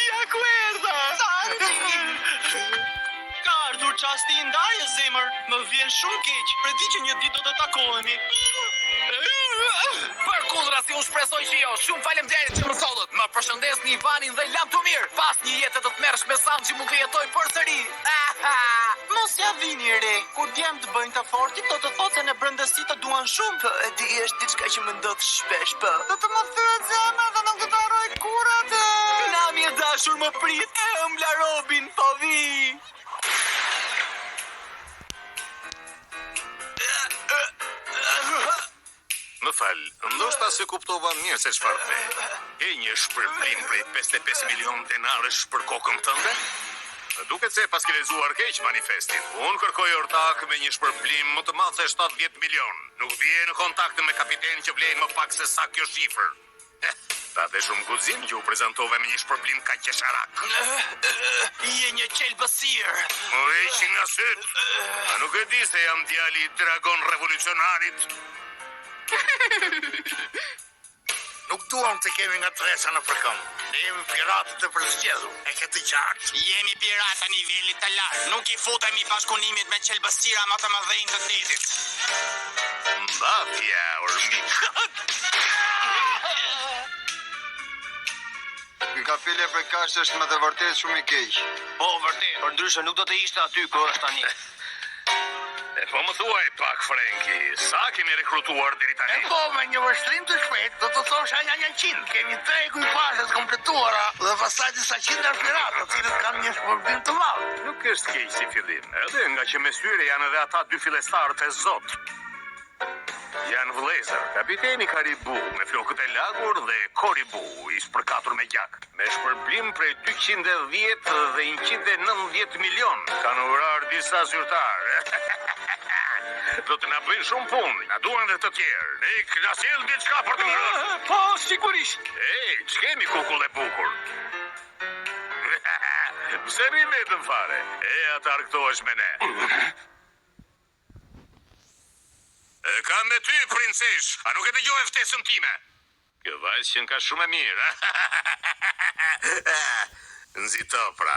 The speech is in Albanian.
Ja ku erdha! Ka ardhur çasti i ndarjes, zemër. Më vjen shumë keq. Predi që një ditë do të takohemi. Përkundra si unë shpresoj që jo. Shumë faleminderit që më sollët. Më përshëndesni Ivanin dhe lam të mirë. Pas një jete të tmerrshme Sanxhi mund të jetoj përsëri. Mos ja vini re. Kur djem të bëjnë të fortit, do të thotë se në brëndësi të duan shumë. Po, e di, është diçka që më ndodh shpesh, po. Do të më thyet zemra dhe nuk do të harroj kur atë. Na mirë dashur, më prit. Ëmbla Robin, po vi. Më fal, ndoshta se kuptova mirë se çfarë the. Ke një shpërblim prej 55 milion denarësh për kokën tënde? Duket se pas ke lexuar keq manifestin. Unë kërkoj ortak me një shpërblim më të madh se 70 milion. Nuk vije në kontakt me kapiten që vlen më pak se sa kjo shifër. Ta dhe shumë guxim që u prezentove me një shpërblim kaq qesharak. Je një qelbësir. Më heqi nga syt. A nuk e di se jam djali i dragon revolucionarit? Nuk duam të kemi nga tresa në përkëm. Ne jemi piratët e përzgjedhur. E ke të qartë. Jemi pirata nivelit të lartë. Nuk i futemi bashkëpunimit me qelbësira më të mëdhenj të detit. Mafia, ormik. Ky kapele për kaq është me të vërtet shumë i keq. Po, vërtet, por ndryshe nuk do të ishte aty ku është tani. E po më thuaj pak, Frenki, sa kemi rekrutuar deri tani? Po, me një vështrim të shpejt, do të thosha një 100. Kemi 3 ekipazhe të kompletuara dhe pastaj disa qindra piratë, të cilët kanë një shpërblim të madh. Nuk është keq si fillim, edhe nga që me syre janë edhe ata 2 fillestarët e Zot. Janë vëllezër, kapiteni Karibu me flokët e lagur dhe Koribu i spërkatur me gjak. Me shpërblim prej 210 dhe 190 milion kanë urar disa zyrtarë. Do të na bëjnë shumë punë, na duan dhe të tjerë. Ne na sjell diçka për të ngrënë. Po, sigurisht. Ç'kemi kukull e bukur. Pse rimetëm fare? Ata argëtohesh me ne. Kam me ty, princesh, a nuk e dëgjove ftesën time? Kjo vajzë që ka shumë e mirë. Nxito pra.